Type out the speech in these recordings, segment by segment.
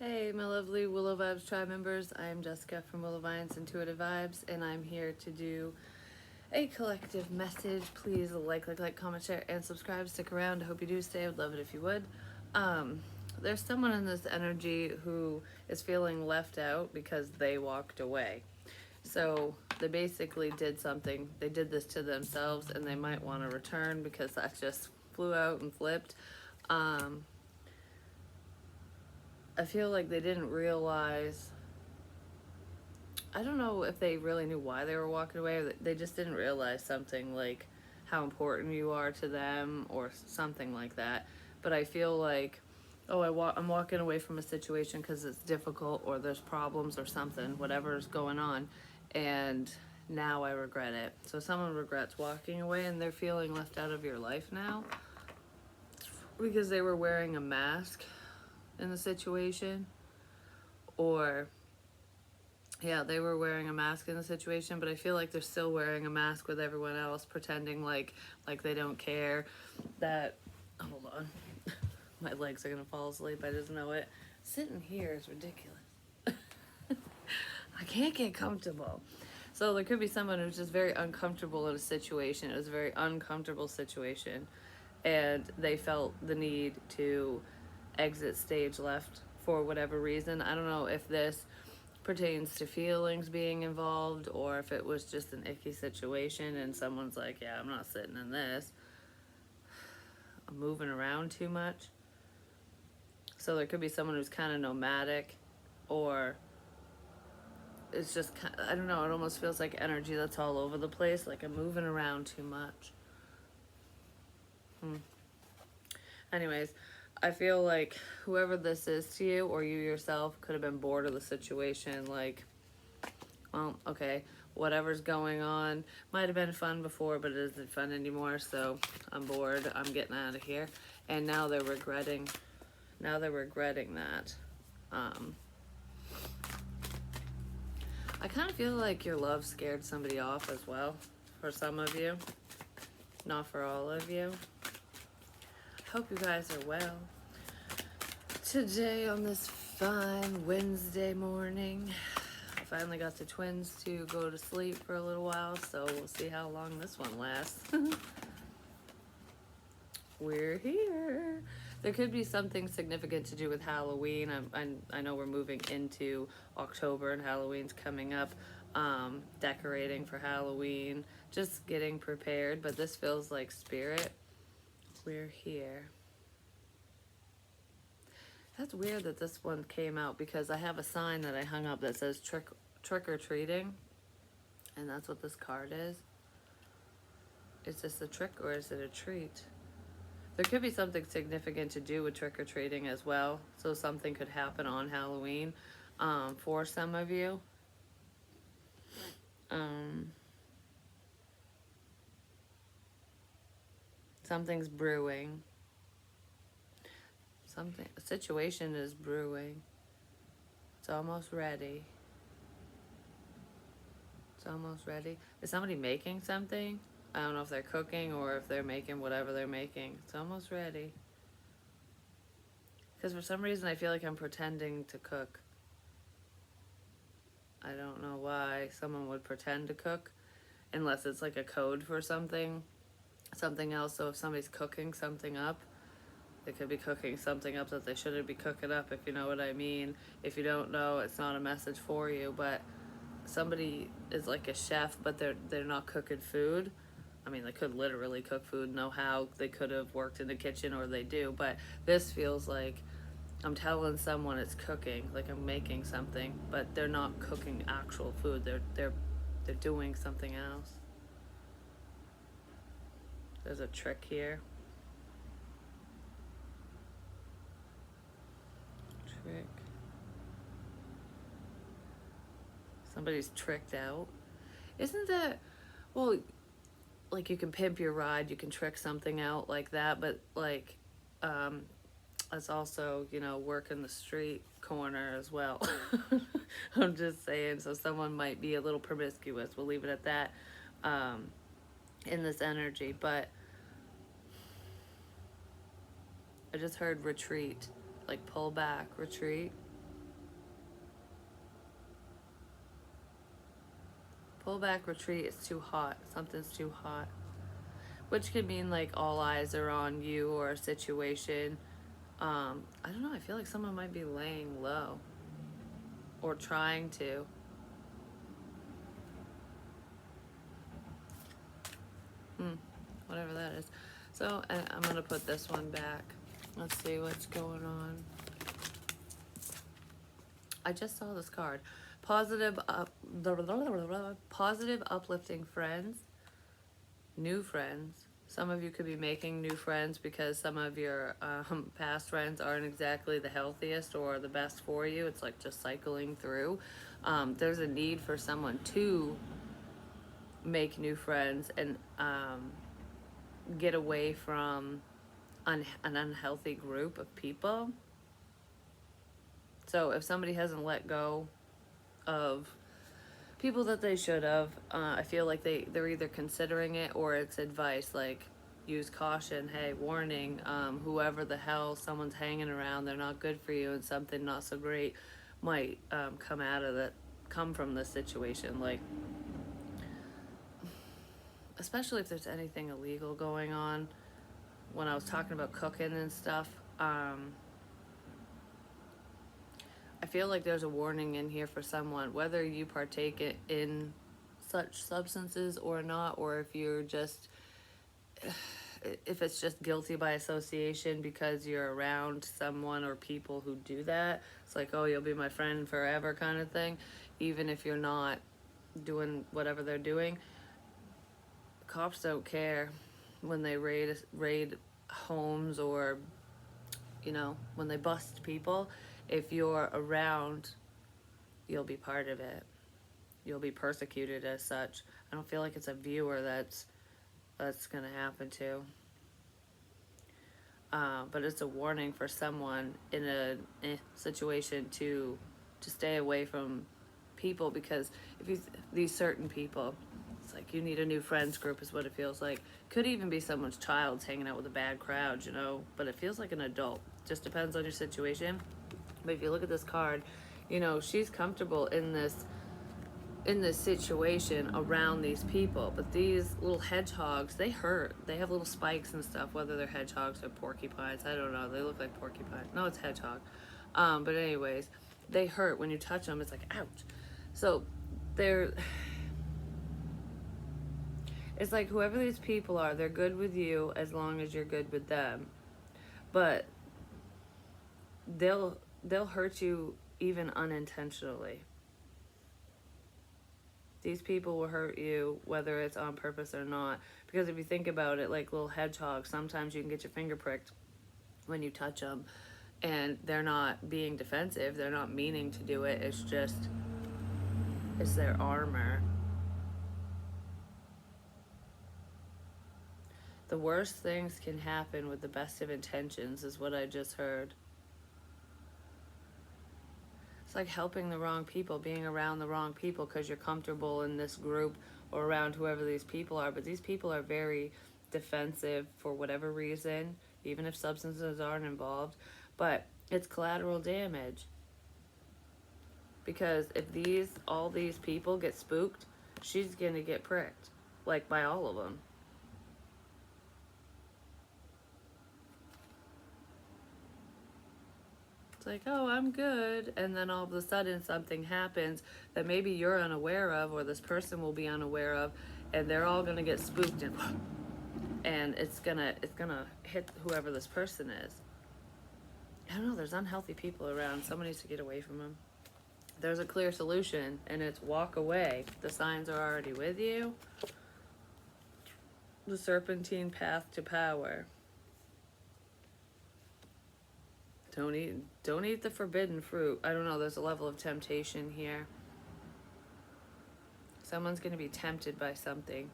Hey, my lovely Willow Vibes tribe members. I'm Jessica from Willow Vines Intuitive Vibes, and I'm here to do a collective message. Please like, comment, share, and subscribe. Stick around. I hope you do stay. I would love it if you would. Um, there's someone in this energy who is feeling left out because they walked away. So they basically did something. They did this to themselves, and they might want to return because that just flew out and flipped. Um, I feel like they didn't realize. I don't know if they really knew why they were walking away, or they just didn't realize something like how important you are to them or something like that. But I feel like, oh, I'm walking away from a situation because it's difficult or there's problems or something, whatever's going on, and now I regret it. So someone regrets walking away and they're feeling left out of your life now because they were wearing a mask in the situation, or yeah, they were wearing a mask in the situation, but I feel like they're still wearing a mask with everyone else, pretending like they don't care. That, hold on, my legs are gonna fall asleep. I just know it. Sitting here is ridiculous. I can't get comfortable. So there could be someone who's just very uncomfortable in a situation. It was a very uncomfortable situation, and they felt the need to exit stage left for whatever reason. I don't know if this pertains to feelings being involved or if it was just an icky situation and someone's like, yeah, I'm not sitting in this. I'm moving around too much. So there could be someone who's kind of nomadic, or it's just, I don't know, it almost feels like energy that's all over the place, like I'm moving around too much. Anyways, I feel like whoever this is to you or you yourself could have been bored of the situation. Like, well, okay, whatever's going on might have been fun before, but it isn't fun anymore. So I'm bored. I'm getting out of here. And now they're regretting. Now they're regretting that. Um, I kind of feel like your love scared somebody off as well. For some of you, not for all of you. Hope you guys are well. Today on this fine Wednesday morning, I finally got the twins to go to sleep for a little while, so we'll see how long this one lasts. We're here. There could be something significant to do with Halloween. I know we're moving into October and Halloween's coming up. Decorating for Halloween, just getting prepared, but this feels like spirit. We're here. That's weird that this one came out because I have a sign that I hung up that says trick or treating, and that's what this card is. Is this a trick or is it a treat? There could be something significant to do with trick or treating as well. So something could happen on Halloween for some of you. Something's brewing. A situation is brewing. It's almost ready. It's almost ready. Is somebody making something? I don't know if they're cooking or if they're making whatever they're making. It's almost ready. Because for some reason I feel like I'm pretending to cook. I don't know why someone would pretend to cook unless it's like a code for something else. So if somebody's cooking something up, they could be cooking something up that they shouldn't be cooking up, if you know what I mean. If you don't know, it's not a message for you, but somebody is like a chef, but they're not cooking food. I mean, they could literally cook food, know how. They could have worked in the kitchen, or they do, but this feels like I'm telling someone it's cooking, like I'm making something, but they're not cooking actual food. They're doing something else. There's a trick here. Trick. Somebody's tricked out. Isn't that, well, like you can pimp your ride, you can trick something out like that, but like, it's also, working the street corner as well. I'm just saying, so someone might be a little promiscuous. We'll leave it at that in this energy. But I just heard retreat, like pull back, retreat. pull back, retreat. It's too hot. Something's too hot. Which could mean like all eyes are on you or a situation. I don't know. I feel like someone might be laying low or trying to. Whatever that is. So I'm going to put this one back. Let's see what's going on. I just saw this card. Positive, positive, uplifting friends, new friends. Some of you could be making new friends because some of your past friends aren't exactly the healthiest or the best for you. It's like just cycling through. There's a need for someone to make new friends and get away from an unhealthy group of people. So if somebody hasn't let go of people that they should have, I feel like they're either considering it or it's advice like use caution, hey, warning, whoever the hell someone's hanging around, they're not good for you and something not so great might come from this situation. Like, especially if there's anything illegal going on. When I was talking about cooking and stuff, I feel like there's a warning in here for someone, whether you partake in such substances or not, or if you're just, if it's just guilty by association because you're around someone or people who do that. It's like, oh, you'll be my friend forever kind of thing. Even if you're not doing whatever they're doing. Cops don't care when they raid homes or, you know, when they bust people. If you're around, you'll be part of it. You'll be persecuted as such. I don't feel like it's a viewer that's going to happen to. But it's a warning for someone in a situation to stay away from people, because if you these certain people, it's like you need a new friends group is what it feels like. Could even be someone's child's hanging out with a bad crowd, you know, but it feels like an adult. Just depends on your situation. But if you look at this card, you know, she's comfortable in this situation around these people, but these little hedgehogs, they hurt. They have little spikes and stuff, whether they're hedgehogs or porcupines. I don't know. They look like porcupine. No, it's hedgehog. But anyways, they hurt when you touch them. It's like, ouch. So it's like whoever these people are, they're good with you as long as you're good with them. But they'll hurt you even unintentionally. These people will hurt you whether it's on purpose or not. Because if you think about it, like little hedgehogs, sometimes you can get your finger pricked when you touch them. And they're not being defensive. They're not meaning to do it. It's just, it's their armor. The worst things can happen with the best of intentions is what I just heard. It's like helping the wrong people, being around the wrong people because you're comfortable in this group or around whoever these people are. But these people are very defensive for whatever reason, even if substances aren't involved. But it's collateral damage. Because if all these people get spooked, she's going to get pricked. Like by all of them. It's like, oh, I'm good. And then all of a sudden something happens that maybe you're unaware of or this person will be unaware of. And they're all going to get spooked and it's gonna hit whoever this person is. I don't know. There's unhealthy people around. Someone needs to get away from them. There's a clear solution, and it's walk away. The signs are already with you. The serpentine path to power. Don't eat the forbidden fruit. I don't know. There's a level of temptation here. Someone's going to be tempted by something.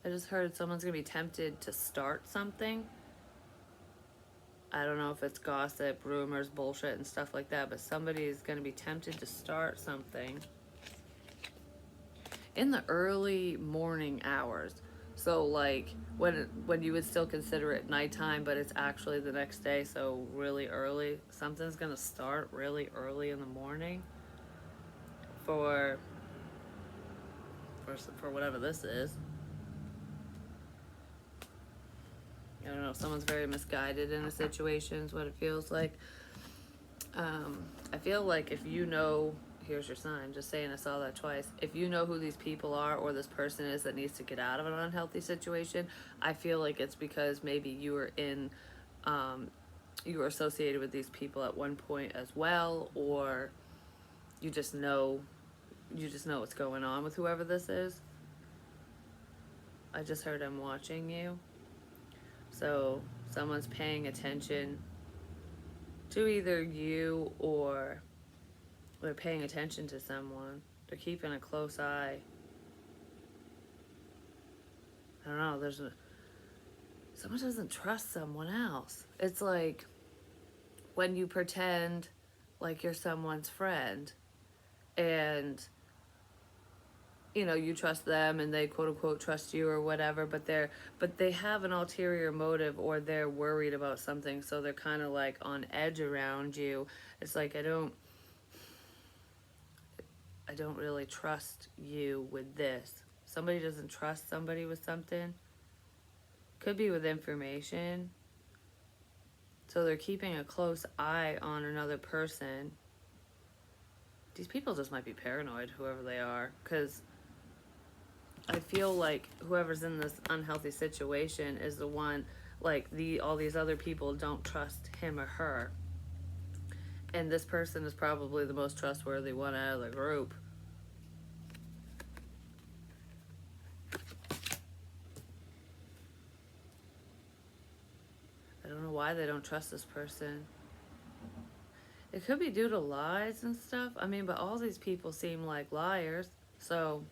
I just heard someone's going to be tempted to start something. I don't know if it's gossip, rumors, bullshit, and stuff like that, but somebody is going to be tempted to start something in the early morning hours. So like when you would still consider it nighttime, but it's actually the next day, so really early. Something's gonna start really early in the morning for for whatever this is. I don't know. Someone's very misguided in a situation. Is what it feels like. I feel like if you know, here's your sign. Just saying, I saw that twice. If you know who these people are or this person is that needs to get out of an unhealthy situation, I feel like it's because maybe you were in, you were associated with these people at one point as well, or you just know, you just know what's going on with whoever this is. I just heard I'm watching you, so someone's paying attention to either you or they're paying attention to someone. They're keeping a close eye. I don't know. Someone doesn't trust someone else. It's like when you pretend like you're someone's friend and you trust them and they quote unquote trust you or whatever, but they have an ulterior motive or they're worried about something, so they're kind of like on edge around you. It's like I don't really trust you with this. Somebody doesn't trust somebody with something. Could be with information. So they're keeping a close eye on another person. These people just might be paranoid, whoever they are, because I feel like whoever's in this unhealthy situation is the one, like all these other people don't trust him or her. And this person is probably the most trustworthy one out of the group. I don't know why they don't trust this person. It could be due to lies and stuff. I mean, but all these people seem like liars. So,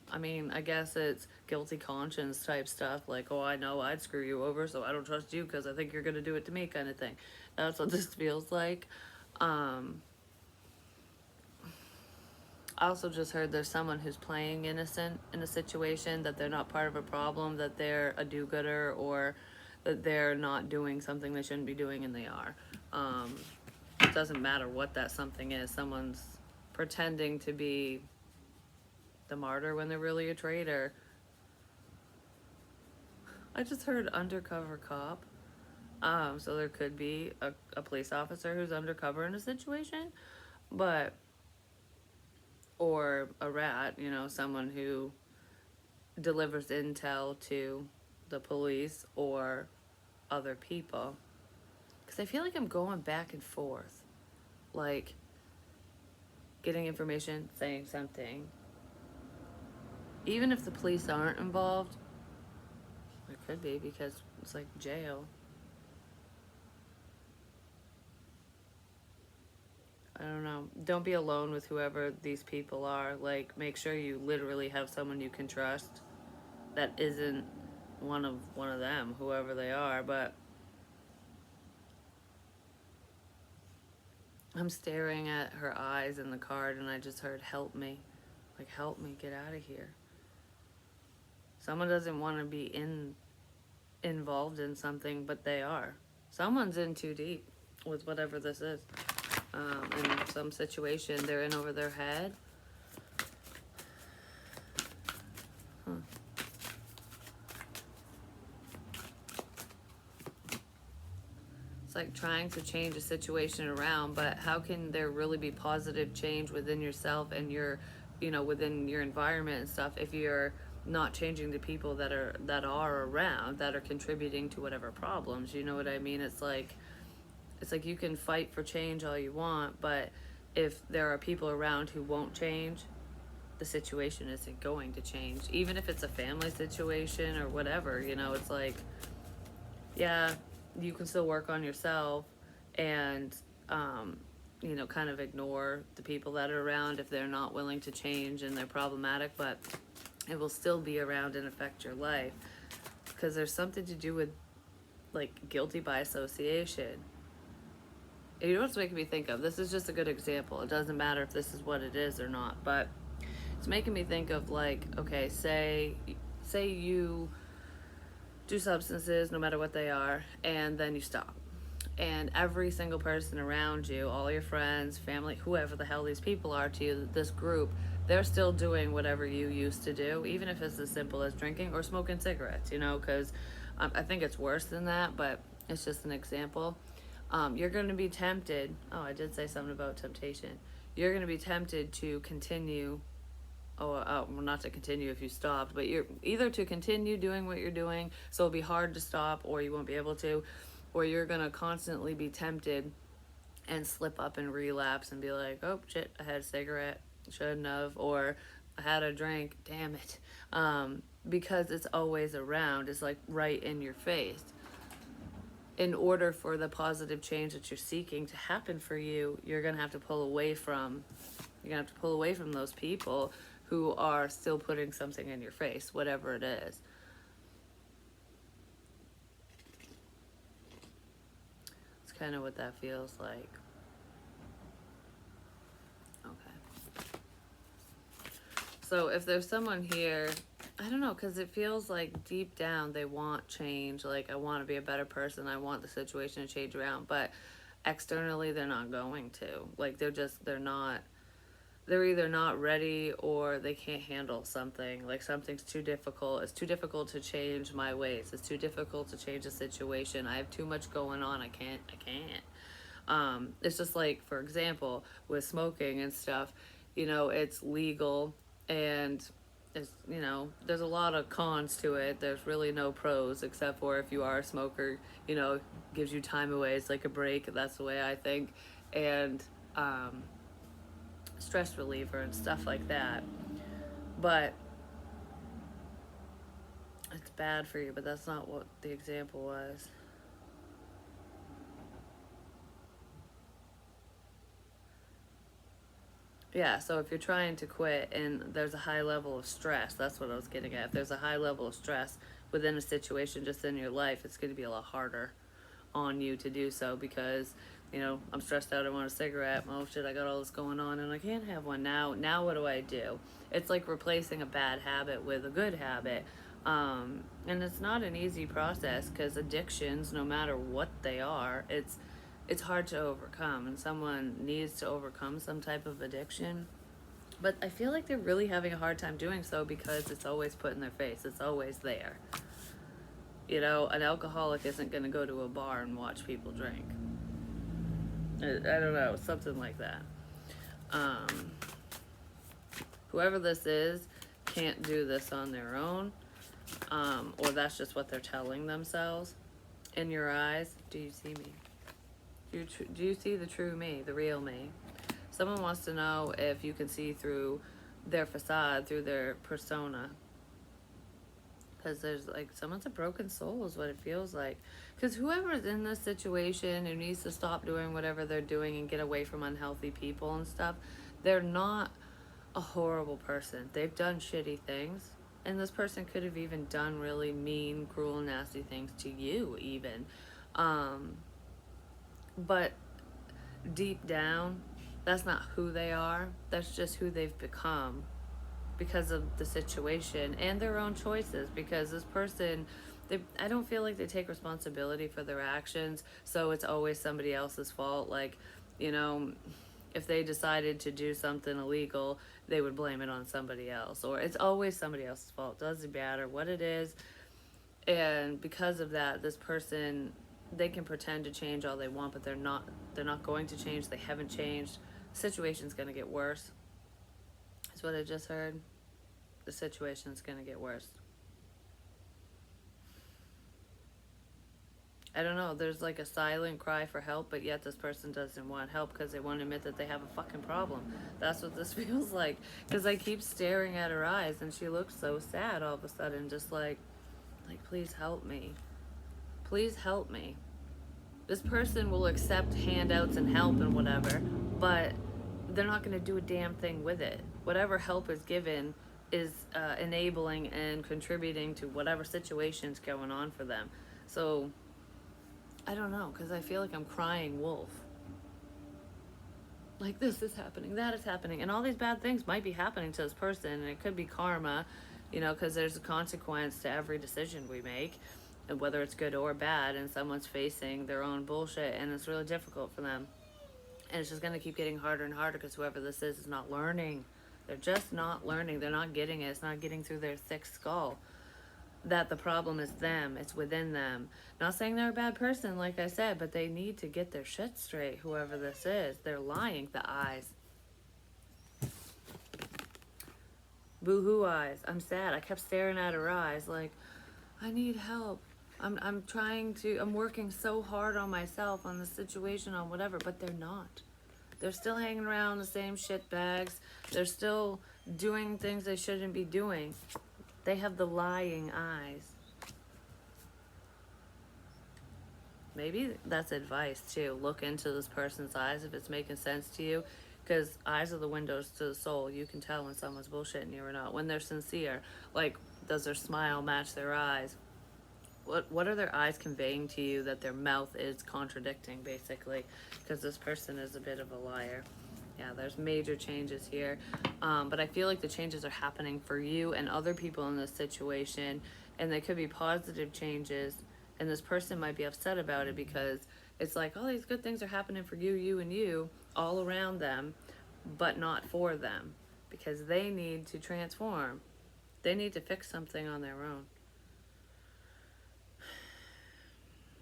I mean, I guess it's guilty conscience type stuff. Like, oh, I know I'd screw you over, so I don't trust you because I think you're going to do it to me kind of thing. That's what this feels like. I also just heard there's someone who's playing innocent in a situation, that they're not part of a problem, that they're a do-gooder, or that they're not doing something they shouldn't be doing and they are. It doesn't matter what that something is. Someone's pretending to be the martyr when they're really a traitor. I just heard undercover cop. So there could be a police officer who's undercover in a situation, but or a rat, someone who delivers intel to the police or other people. Because I feel like I'm going back and forth. Like, getting information, saying something. Even if the police aren't involved, there could be, because it's like jail. I don't know. Don't be alone with whoever these people are. Like, make sure you literally have someone you can trust that isn't one of them, whoever they are. But I'm staring at her eyes in the card and I just heard help me. Like, help me get out of here. Someone doesn't want to be involved in something, but they are. Someone's in too deep with whatever this is. In some situation they're in over their head. It's like trying to change a situation around, but how can there really be positive change within yourself and your, within your environment and stuff, if you're not changing the people that are around, that are contributing to whatever problems? You know what I mean? It's like you can fight for change all you want, but if there are people around who won't change, the situation isn't going to change. Even if it's a family situation or whatever, it's like, yeah, you can still work on yourself and, kind of ignore the people that are around if they're not willing to change and they're problematic, but it will still be around and affect your life. Because there's something to do with, like, guilty by association. You know what's making me think of? This is just a good example. It doesn't matter if this is what it is or not, but it's making me think of, like, okay, say say you do substances, no matter what they are, and then you stop. And every single person around you, all your friends, family, whoever the hell these people are to you, this group, they're still doing whatever you used to do, even if it's as simple as drinking or smoking cigarettes, because I think it's worse than that, but it's just an example. You're going to be tempted. Oh, I did say something about temptation. You're going to be tempted to continue. Well, not to continue if you stopped, but you're either to continue doing what you're doing, so it'll be hard to stop, or you won't be able to, or you're going to constantly be tempted and slip up and relapse and be like, oh shit, I had a cigarette, shouldn't have, or I had a drink, damn it. Because it's always around, it's like right in your face. In order for the positive change that you're seeking to happen for you, you're going to have to pull away from those people who are still putting something in your face, whatever it is. It's kind of what that feels like. Okay. So if there's someone here, I don't know, because it feels like deep down they want change. Like, I want to be a better person. I want the situation to change around. But externally, they're not going to. Like, they're either not ready or they can't handle something. Like, something's too difficult. It's too difficult to change my ways. It's too difficult to change a situation. I have too much going on. I can't. It's just like, for example, with smoking and stuff, it's legal, and it's, there's a lot of cons to it. There's really no pros, except for if you are a smoker, gives you time away. It's like a break. That's the way I think. And, stress reliever and stuff like that. But it's bad for you, but that's not what the example was. Yeah, so if you're trying to quit and there's a high level of stress, that's what I was getting at. If there's a high level of stress within a situation just in your life, it's going to be a lot harder on you to do so because, I'm stressed out, I want a cigarette. Oh shit, I got all this going on and I can't have one now. Now what do I do? It's like replacing a bad habit with a good habit. And it's not an easy process because addictions, no matter what they are, it's hard to overcome, and someone needs to overcome some type of addiction. But I feel like they're really having a hard time doing so because it's always put in their face. It's always there. An alcoholic isn't going to go to a bar and watch people drink. I don't know, something like that. Whoever this is can't do this on their own, or that's just what they're telling themselves. In your eyes, do you see me? Do you see the true me, the real me? Someone wants to know if you can see through their facade, through their persona. Because there's like, someone's a broken soul is what it feels like. Because whoever's in this situation who needs to stop doing whatever they're doing and get away from unhealthy people and stuff, they're not a horrible person. They've done shitty things. And this person could have even done really mean, cruel, nasty things to you even. But deep down, that's not who they are. That's just who they've become because of the situation and their own choices. Because this person, I don't feel like they take responsibility for their actions, so it's always somebody else's fault. Like, if they decided to do something illegal, they would blame it on somebody else, or it's always somebody else's fault. Doesn't matter what it is. And because of that, this person, they can pretend to change all they want, but they're not going to change. They haven't changed. The situation's going to get worse. That's what I just heard. The situation's going to get worse. I don't know, there's like a silent cry for help, but yet this person doesn't want help because they won't admit that they have a fucking problem. That's what this feels like. Because I keep staring at her eyes and she looks so sad all of a sudden, just like, please help me. Please help me. This person will accept handouts and help and whatever, but they're not going to do a damn thing with it. Whatever help is given is enabling and contributing to whatever situation's going on for them. So, I don't know, because I feel like I'm crying wolf. Like, this is happening, that is happening, and all these bad things might be happening to this person, and it could be karma, you know, because there's a consequence to every decision we make, and whether it's good or bad, and someone's facing their own bullshit, and it's really difficult for them. And it's just going to keep getting harder and harder because whoever this is not learning. They're just not learning. They're not getting it. It's not getting through their thick skull that the problem is them. It's within them. Not saying they're a bad person, like I said, but they need to get their shit straight, whoever this is. They're lying. The eyes. Boo-hoo eyes. I'm sad. I kept staring at her eyes like, I need help. I'm working so hard on myself, on the situation, on whatever, but they're not. They're still hanging around the same shit bags. They're still doing things they shouldn't be doing. They have the lying eyes. Maybe that's advice too. Look into this person's eyes if it's making sense to you. Because eyes are the windows to the soul. You can tell when someone's bullshitting you or not. When they're sincere. Like, does their smile match their eyes? What are their eyes conveying to you that their mouth is contradicting, basically? Because this person is a bit of a liar. Yeah, there's major changes here. But I feel like the changes are happening for you and other people in this situation. And they could be positive changes. And this person might be upset about it because it's like, all these good things are happening for you, you, and you, all around them, but not for them. Because they need to transform. They need to fix something on their own.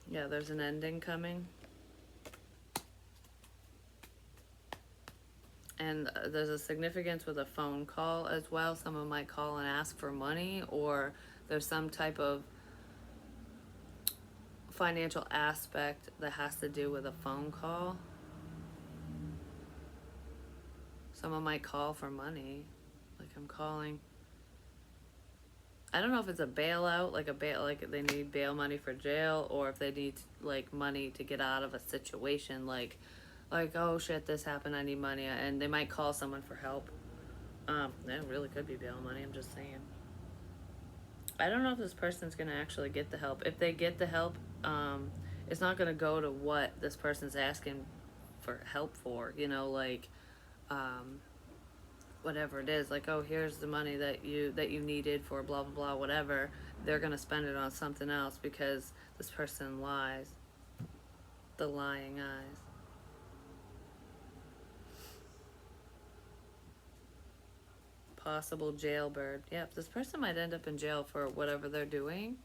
Yeah, there's an ending coming. And there's a significance with a phone call as well. Someone might call and ask for money, or there's some type of financial aspect that has to do with a phone call. Someone might call for money. Like, I'm calling. I don't know if it's a bailout, like they need bail money for jail, or if they need like money to get out of a situation, like oh shit, this happened, I need money, and they might call someone for help. That really could be bail money. I'm just saying. I don't know if this person's gonna actually get the help. If they get the help, it's not gonna go to what this person's asking for help for. You know, like. Whatever it is, like, oh, here's the money that you needed for blah blah blah, whatever. They're gonna spend it on something else because this person lies. The lying eyes. Possible jailbird. Yep, this person might end up in jail for whatever they're doing.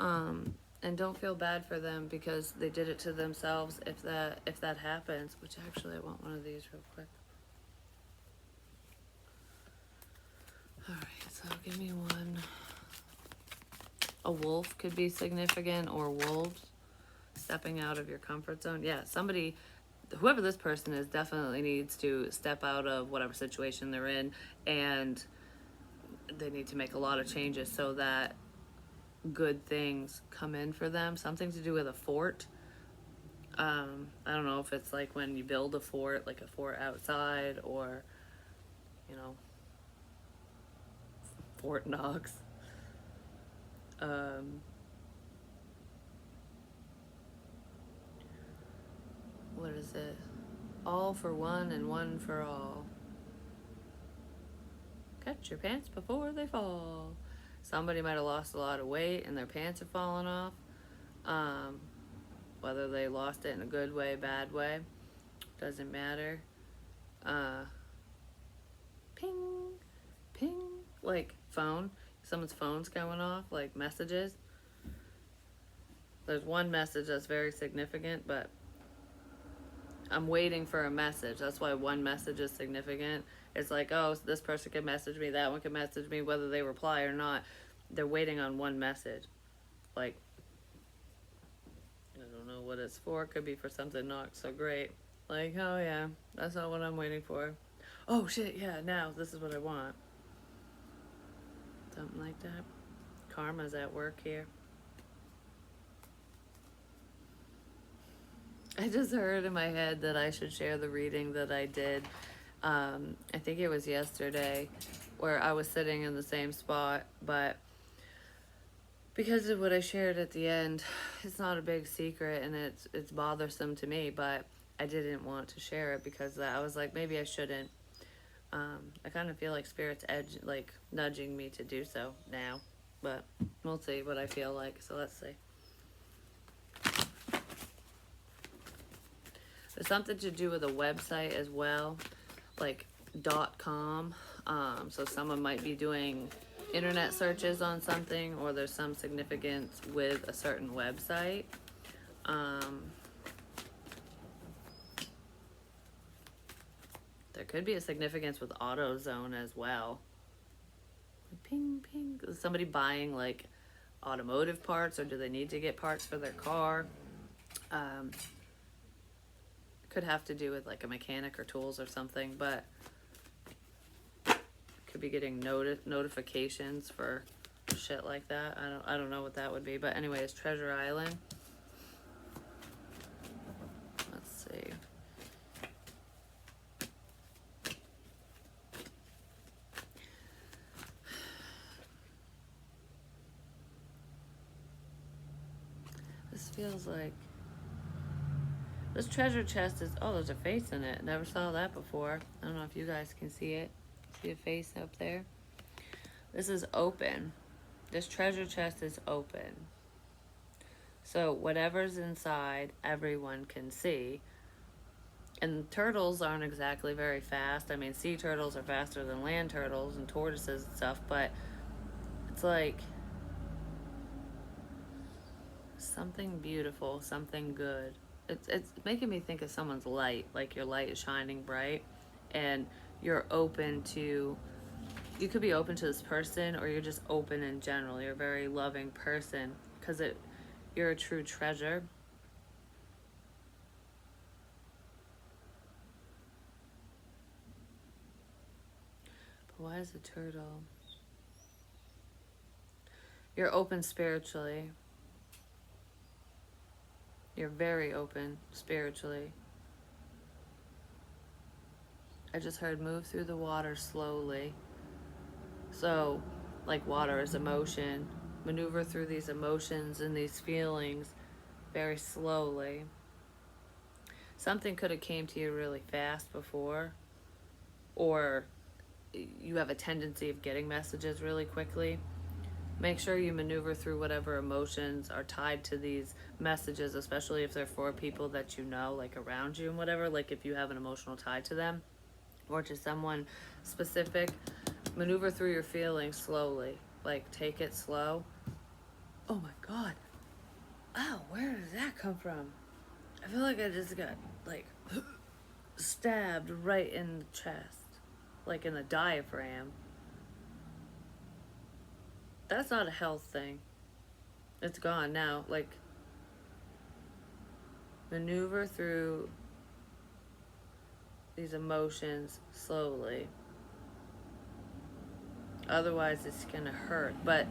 And don't feel bad for them because they did it to themselves if that happens. Which actually, I want one of these real quick. Alright, so give me one. A wolf could be significant, or wolves. Stepping out of your comfort zone. Yeah, somebody, whoever this person is, definitely needs to step out of whatever situation they're in, and they need to make a lot of changes so that good things come in for them. Something to do with a fort. I don't know if it's like when you build a fort, like a fort outside, or, you know, Fort Knox. What is it? All for one and one for all. Catch your pants before they fall. Somebody might have lost a lot of weight and their pants are falling off. Whether they lost it in a good way, bad way, doesn't matter. Ping, ping, like phone. Someone's phone's going off, like messages. There's one message that's very significant, but I'm waiting for a message. That's why one message is significant. It's like, oh, this person can message me, that one can message me, whether they reply or not. They're waiting on one message. Like, I don't know what it's for. It could be for something not so great. Like, oh yeah, that's not what I'm waiting for. Oh shit, yeah, now this is what I want. Something like that. Karma's at work here. I just heard in my head that I should share the reading that I did. I think it was yesterday, where I was sitting in the same spot, but because of what I shared at the end, it's not a big secret and it's bothersome to me, but I didn't want to share it because I was like, maybe I shouldn't. I kind of feel like Spirit's like nudging me to do so now, but we'll see what I feel like. So let's see. There's something to do with a website as well, like .com. So someone might be doing internet searches on something, or there's some significance with a certain website. There could be a significance with AutoZone as well. Ping, ping. Is somebody buying like automotive parts, or do they need to get parts for their car? Could have to do with like a mechanic or tools or something, but could be getting notifications for shit like that. I don't know what that would be, but anyways, Treasure Island. Let's see. This feels like this treasure chest is, oh, there's a face in it. Never saw that before. I don't know if you guys can see it. See a face up there? This is open. This treasure chest is open. So whatever's inside, everyone can see. And turtles aren't exactly very fast. I mean, sea turtles are faster than land turtles and tortoises and stuff, but it's like something beautiful, something good. It's making me think of someone's light, like your light is shining bright, and you're open to, you could be open to this person, or you're just open in general. You're a very loving person because you're a true treasure. But why is a turtle? You're open spiritually. You're very open spiritually. I just heard move through the water slowly. So, like water is emotion. Maneuver through these emotions and these feelings very slowly. Something could have came to you really fast before, or you have a tendency of getting messages really quickly. Make sure you maneuver through whatever emotions are tied to these messages, especially if they're for people that you know, like around you and whatever, like if you have an emotional tie to them or to someone specific. Maneuver through your feelings slowly. Like, take it slow. Oh my God. Oh, where does that come from? I feel like I just got, like, stabbed right in the chest. Like in the diaphragm. That's not a health thing. It's gone now. Like, maneuver through these emotions slowly. Otherwise, it's gonna hurt. But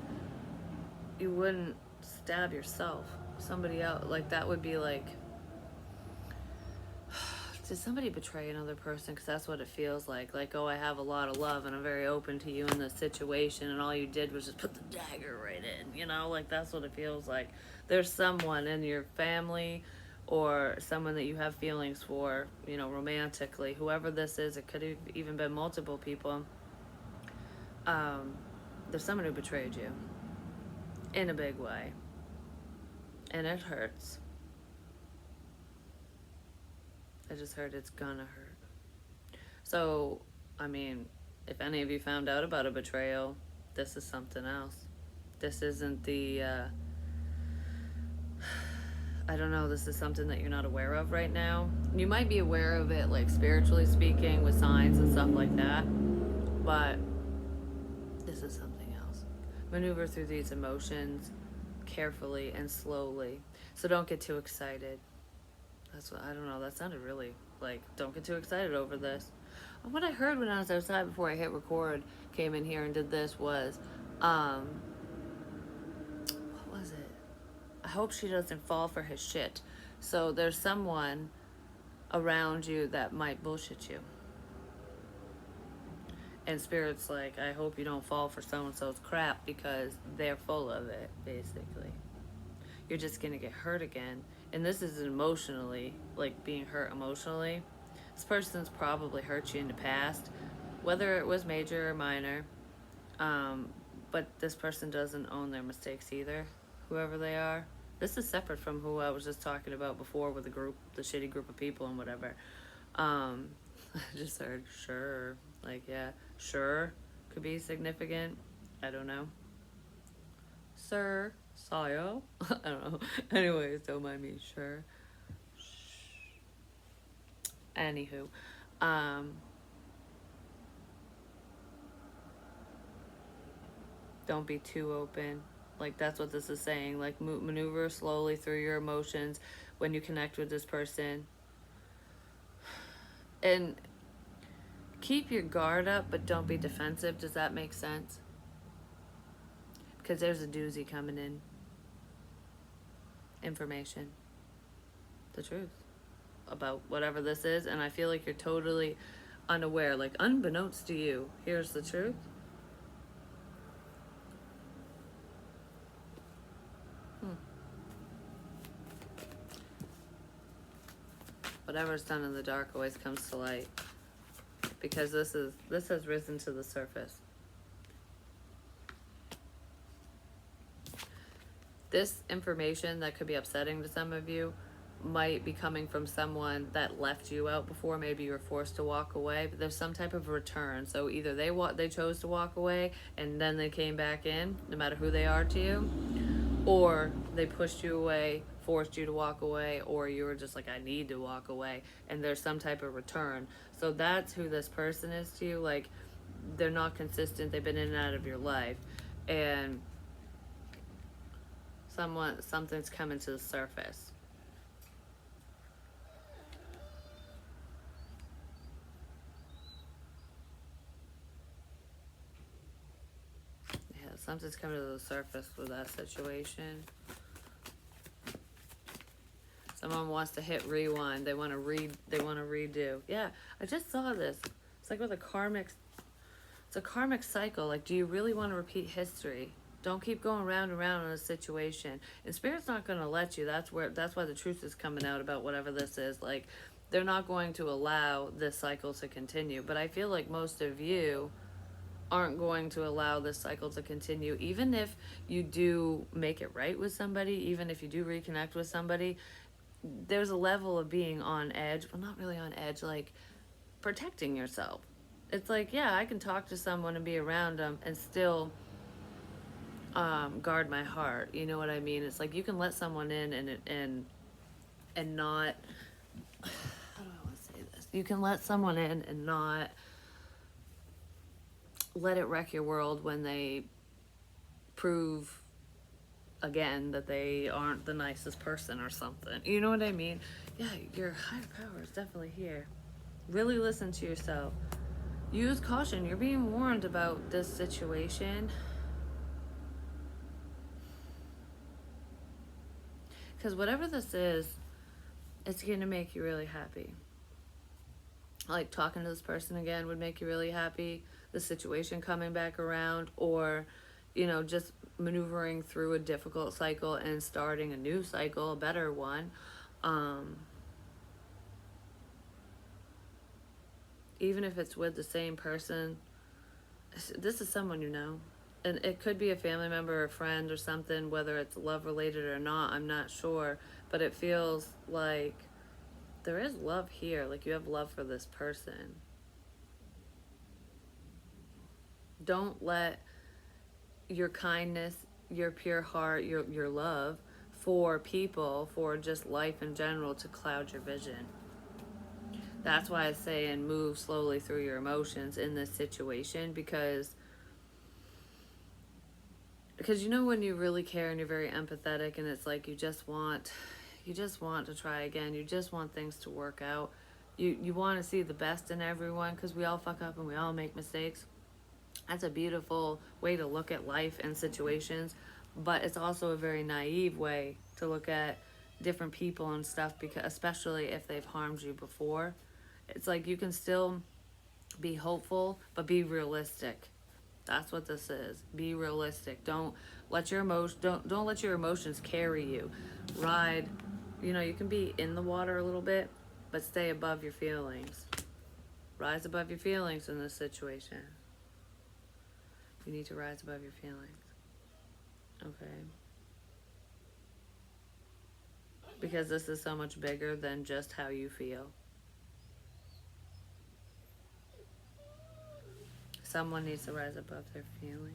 you wouldn't stab yourself. Somebody else. Like, that would be like, did somebody betray another person? Because that's what it feels like. Like, oh, I have a lot of love and I'm very open to you in this situation, and all you did was just put the dagger right in, you know? Like, that's what it feels like. There's someone in your family or someone that you have feelings for, you know, romantically. Whoever this is, it could have even been multiple people. There's someone who betrayed you in a big way. And it hurts. I just heard it's gonna hurt. So, I mean, if any of you found out about a betrayal, this is something else. This isn't the, I don't know, this is something that you're not aware of right now. You might be aware of it, like, spiritually speaking, with signs and stuff like that, but this is something else. Maneuver through these emotions carefully and slowly. So don't get too excited. That's what, I don't know, that sounded really like, don't get too excited over this. What I heard when I was outside before I hit record, came in here and did this was, what was it? I hope she doesn't fall for his shit. So there's someone around you that might bullshit you. And Spirit's like, I hope you don't fall for so-and-so's crap because they're full of it, basically. You're just gonna get hurt again. And this is emotionally, like being hurt emotionally. This person's probably hurt you in the past. whether it was major or minor. Um, but this person doesn't own their mistakes either, whoever they are. This is separate from who I was just talking about before with the group, the shitty group of people and whatever. Um, I just heard sure, like yeah, sure could be significant. I don't know. Sir, Sayo, I don't know. Anyways, don't mind me. Sure. Anywho, um, don't be too open. Like that's what this is saying. Like maneuver slowly through your emotions when you connect with this person, and keep your guard up, but don't be defensive. Does that make sense? Because there's a doozy coming in. Information, the truth about whatever this is, and I feel like you're totally unaware. Like unbeknownst to you, here's the truth. Whatever's done in the dark always comes to light, because this has risen to the surface. This information that could be upsetting to some of you might be coming from someone that left you out before. Maybe you were forced to walk away, but there's some type of return. So either they chose to walk away and then they came back in, no matter who they are to you, or they pushed you away, forced you to walk away, or you were just like, I need to walk away, and there's some type of return. So that's who this person is to you. Like, they're not consistent, they've been in and out of your life, and something's coming to the surface. Yeah, something's coming to the surface with that situation. Someone wants to hit rewind. They want to redo. Yeah, I just saw this. It's like with it's a karmic cycle. Like, do you really want to repeat history? Don't keep going round and round in a situation. And Spirit's not going to let you. That's why the truth is coming out about whatever this is. Like, they're not going to allow this cycle to continue. But I feel like most of you aren't going to allow this cycle to continue. Even if you do make it right with somebody, even if you do reconnect with somebody, there's a level of being on edge. Well, not really on edge, like protecting yourself. It's like, yeah, I can talk to someone and be around them and still guard my heart. You know what I mean? It's like you can let someone in and not. How do I want to say this? You can let someone in and not let it wreck your world when they prove again that they aren't the nicest person or something. You know what I mean? Yeah, your higher power is definitely here. Really listen to yourself. Use caution. You're being warned about this situation. Because whatever this is, it's going to make you really happy. Like talking to this person again would make you really happy. The situation coming back around, or, just maneuvering through a difficult cycle and starting a new cycle, a better one. Even if it's with the same person, this is someone you know. And it could be a family member or a friend or something, whether it's love related or not, I'm not sure. But it feels like there is love here. Like you have love for this person. Don't let your kindness, your pure heart, your love for people, for just life in general, to cloud your vision. That's why I say and move slowly through your emotions in this situation, because when you really care and you're very empathetic and it's like you just want to try again, you just want things to work out, you want to see the best in everyone, because we all fuck up and we all make mistakes. That's a beautiful way to look at life and situations, but it's also a very naive way to look at different people and stuff, because especially if they've harmed you before. It's like you can still be hopeful, but be realistic. That's what this is. Be realistic. Don't let your don't let your emotions carry you. Ride, you can be in the water a little bit, but stay above your feelings. Rise above your feelings in this situation. You need to rise above your feelings. Okay? Because this is so much bigger than just how you feel. Someone needs to rise above their feelings.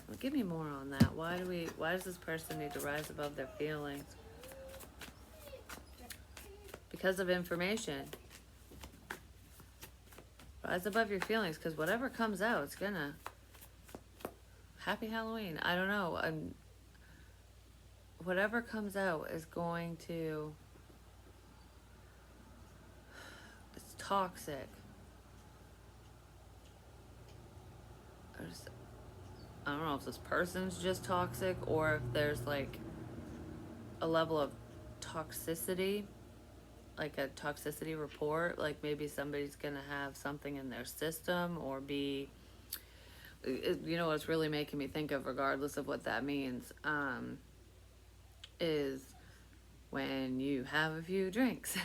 Well, give me more on that. Why does this person need to rise above their feelings? Because of information. Rise above your feelings, because whatever comes out, it's gonna... Happy Halloween. I don't know. Whatever comes out is going to... It's toxic. I don't know if this person's just toxic or if there's like a level of toxicity, like a toxicity report, like maybe somebody's gonna have something in their system or be, you know what's really making me think of, regardless of what that means, is when you have a few drinks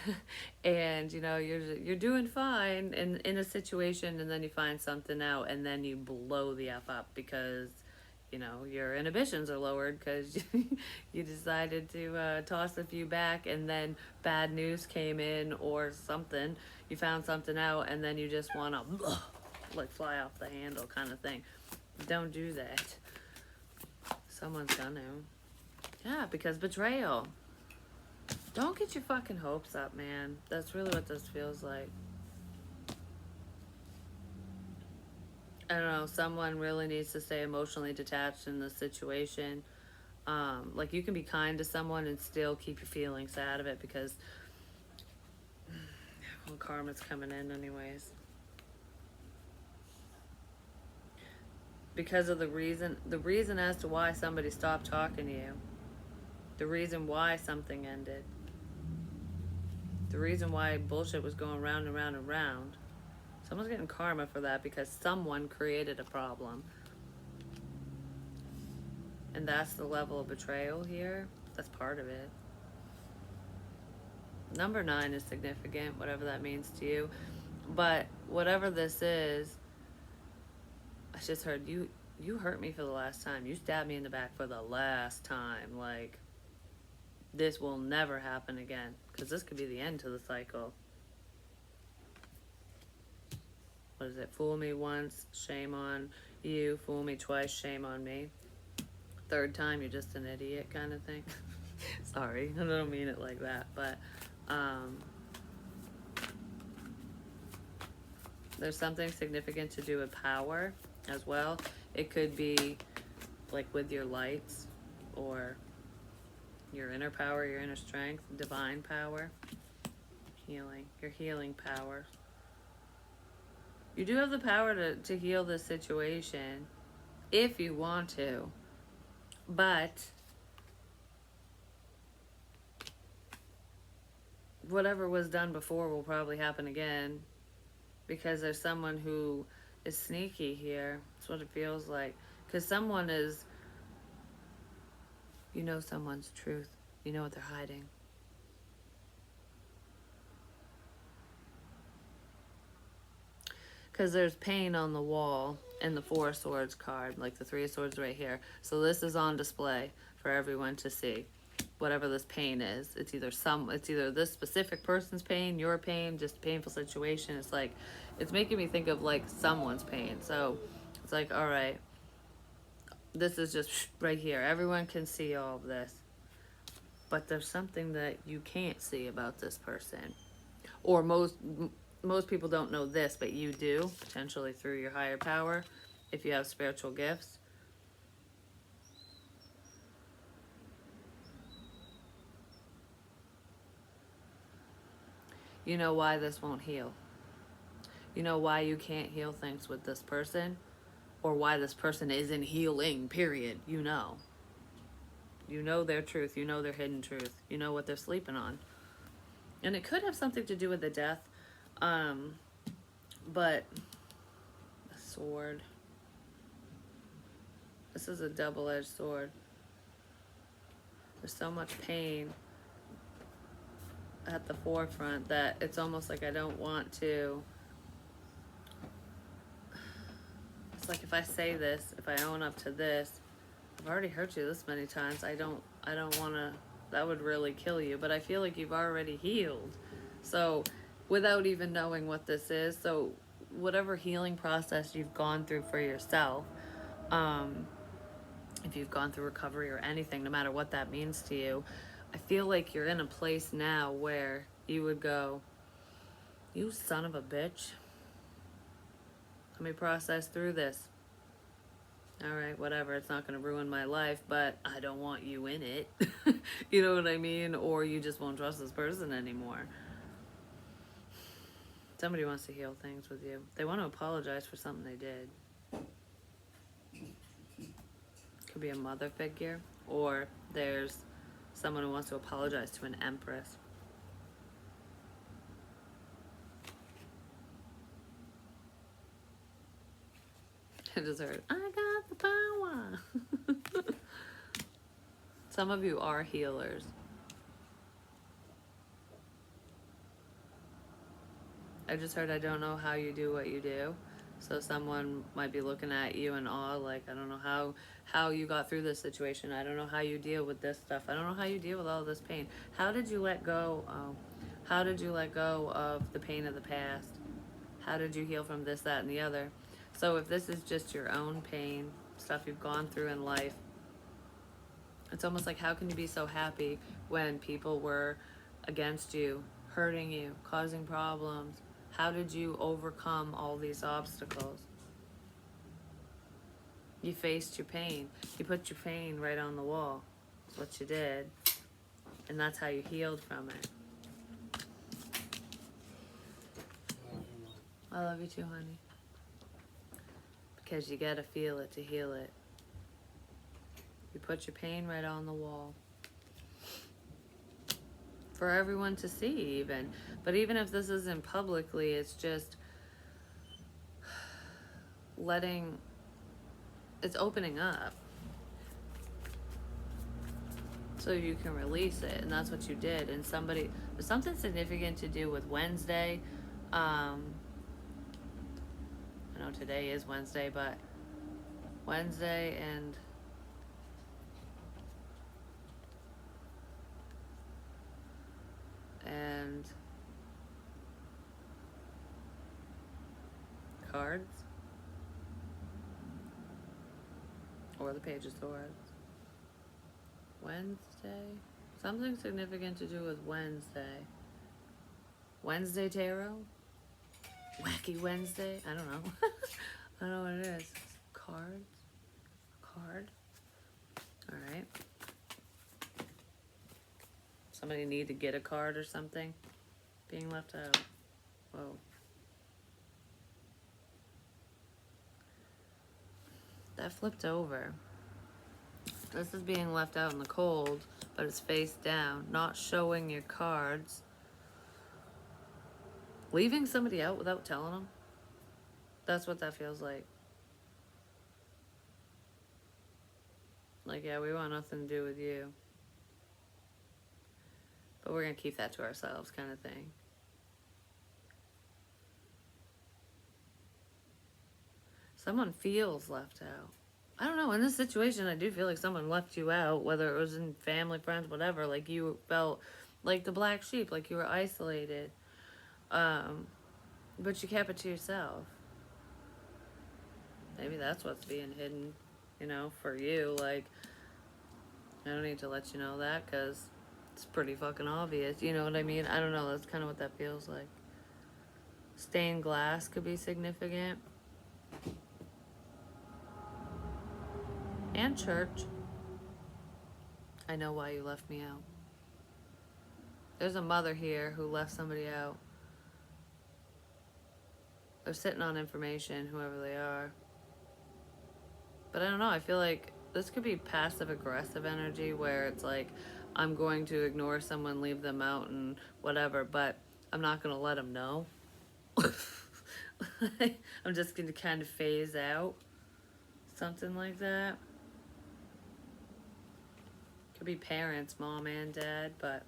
and you know you're doing fine in a situation, and then you find something out and then you blow the F up because you know your inhibitions are lowered because you decided to toss a few back, and then bad news came in or something, you found something out, and then you just want to like fly off the handle kind of thing. Don't do that. Someone's gonna. Yeah, because betrayal. Don't get your fucking hopes up, man. That's really what this feels like. I don't know, someone really needs to stay emotionally detached in this situation. Like, you can be kind to someone and still keep your feelings out of it, because well, karma's coming in anyways. Because of the reason as to why somebody stopped talking to you. The reason why something ended. The reason why bullshit was going round and round and round. Someone's getting karma for that because someone created a problem. And that's the level of betrayal here. That's part of it. Number 9 is significant, whatever that means to you. But whatever this is, I just heard you hurt me for the last time. You stabbed me in the back for the last time. Like, this will never happen again. Because this could be the end to the cycle. What is it? Fool me once, shame on you. Fool me twice, shame on me. Third time, you're just an idiot kind of thing. Sorry, I don't mean it like that. But there's something significant to do with power as well. It could be like with your lights or your inner power, your inner strength, divine power, healing, your healing power. You do have the power to heal this situation if you want to, but whatever was done before will probably happen again, because there's someone who is sneaky here. That's what it feels like. Because someone is, you know someone's truth. You know what they're hiding. Because there's pain on the wall in the 4 of Swords card, like the 3 of Swords right here. So this is on display for everyone to see. Whatever this pain is, it's either this specific person's pain, your pain, just a painful situation. It's like, it's making me think of like someone's pain. So it's like, all right, this is just right here. Everyone can see all of this, but there's something that you can't see about this person, or most people don't know this, but you do, potentially through your higher power, if you have spiritual gifts. You know why this won't heal. You know why you can't heal things with this person, or why this person isn't healing, period. You know. You know their truth. You know their hidden truth. You know what they're sleeping on. And it could have something to do with the death. But the sword. This is a double-edged sword. There's so much pain. at the forefront, that it's almost like I don't want to. It's like if I say this, if I own up to this, I've already hurt you this many times. I don't want to. That would really kill you. But I feel like you've already healed. So, without even knowing what this is, so whatever healing process you've gone through for yourself, um, if you've gone through recovery or anything, no matter what that means to you, I feel like you're in a place now where you would go, "You son of a bitch. Let me process through this. All right, whatever, it's not going to ruin my life, but I don't want you in it." You know what I mean? Or you just won't trust this person anymore. Somebody wants to heal things with you. They want to apologize for something they did. Could be a mother figure, or there's someone who wants to apologize to an empress. I just heard, I got the power. Some of you are healers. I just heard, I don't know how you do what you do. So someone might be looking at you in awe, like, I don't know how you got through this situation. I don't know how you deal with this stuff. I don't know how you deal with all this pain. How did you let go? How did you let go of the pain of the past? How did you heal from this, that, and the other? So if this is just your own pain, stuff you've gone through in life, it's almost like, how can you be so happy when people were against you, hurting you, causing problems? How did you overcome all these obstacles? You faced your pain. You put your pain right on the wall. That's what you did. And that's how you healed from it. I love you too, honey. Because you gotta feel it to heal it. You put your pain right on the wall. For everyone to see, even. But even if this isn't publicly, it's just it's opening up. So you can release it, and that's what you did. And there's something significant to do with Wednesday. I know today is Wednesday, but Wednesday and cards, or the Page of Swords. Wednesday, something significant to do with Wednesday. Wednesday tarot, wacky Wednesday. I don't know. I don't know what it is. Cards, card. All right. Somebody need to get a card or something. Being left out. Whoa. That flipped over. This is being left out in the cold, but it's face down. Not showing your cards. Leaving somebody out without telling them. That's what that feels like. Like, yeah, we want nothing to do with you. But we're going to keep that to ourselves, kind of thing. Someone feels left out. I don't know, in this situation, I do feel like someone left you out, whether it was in family, friends, whatever. Like, you felt like the black sheep, like you were isolated. But you kept it to yourself. Maybe that's what's being hidden, for you. Like, I don't need to let you know that, because it's pretty fucking obvious. You know what I mean? I don't know, that's kind of what that feels like. Stained glass could be significant. And church. I know why you left me out. There's a mother here who left somebody out. They're sitting on information, whoever they are. But I don't know, I feel like this could be passive aggressive energy, where it's like, I'm going to ignore someone, leave them out and whatever, but I'm not going to let them know. I'm just going to kind of phase out. Something like that. Could be parents, mom and dad, but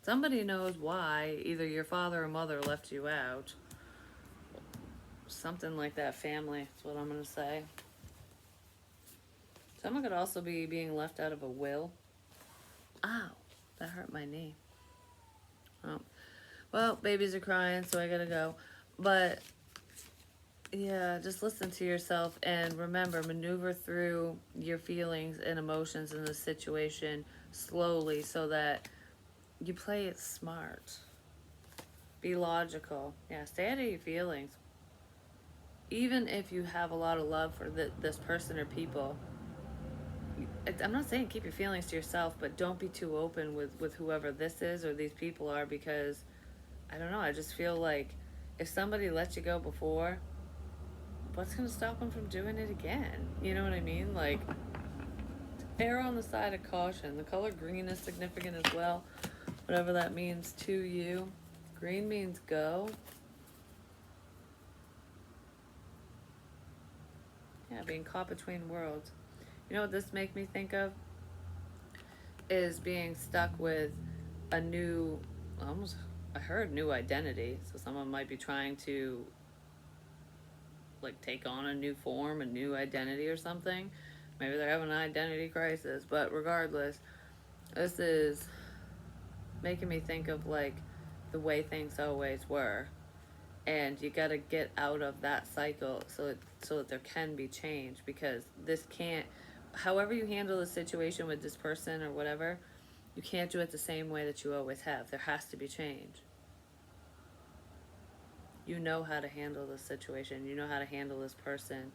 Somebody knows why either your father or mother left you out. Something like that, family, is what I'm going to say. Someone could also be being left out of a will. Ow, that hurt my knee. Oh. Well, babies are crying, so I gotta go. But yeah, just listen to yourself and remember, maneuver through your feelings and emotions in the situation slowly so that you play it smart. Be logical. Yeah, stay out of your feelings. Even if you have a lot of love for this person or people, I'm not saying keep your feelings to yourself, but don't be too open with whoever this is or these people are, because I don't know, I just feel like if somebody let you go before, what's going to stop them from doing it again? You know what I mean? Like, err on the side of caution. The color green is significant as well, whatever that means to you. Green means go. Yeah, being caught between worlds. You know what this make me think of? Is being stuck with a new, almost, I heard new identity. So someone might be trying to like take on a new form, a new identity or something. Maybe they're having an identity crisis, but regardless, this is making me think of like the way things always were, and you got to get out of that cycle so that there can be change, because this can't, however you handle the situation with this person or whatever, you can't do it the same way that you always have. There has to be change. You know how to handle this situation, you know how to handle this person,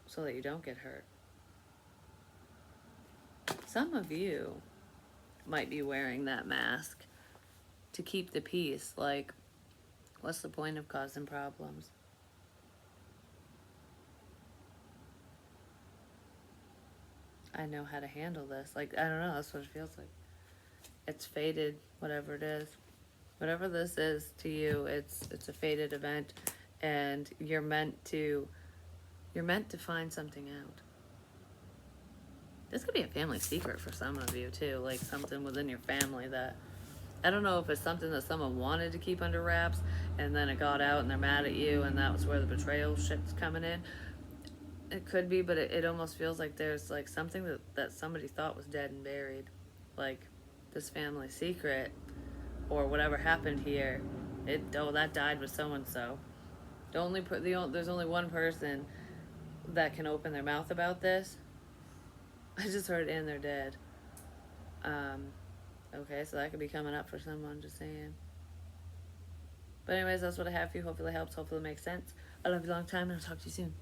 so that you don't get hurt. Some of you might be wearing that mask to keep the peace. Like, what's the point of causing problems? I know how to handle this. Like, I don't know, that's what it feels like. It's fated, whatever it is. Whatever this is to you, it's a fated event, and you're meant to find something out. This could be a family secret for some of you too, like something within your family that, I don't know if it's something that someone wanted to keep under wraps and then it got out and they're mad at you, and that was where the betrayal shit's coming in. It could be, but it almost feels like there's like something that somebody thought was dead and buried. Like this family secret or whatever happened here, that died with so and so. There's only one person that can open their mouth about this. I just heard and they're dead. Um, okay, so that could be coming up for someone, just saying. But anyways, that's what I have for you. Hopefully it helps. Hopefully it makes sense. I love you long time, and I'll talk to you soon.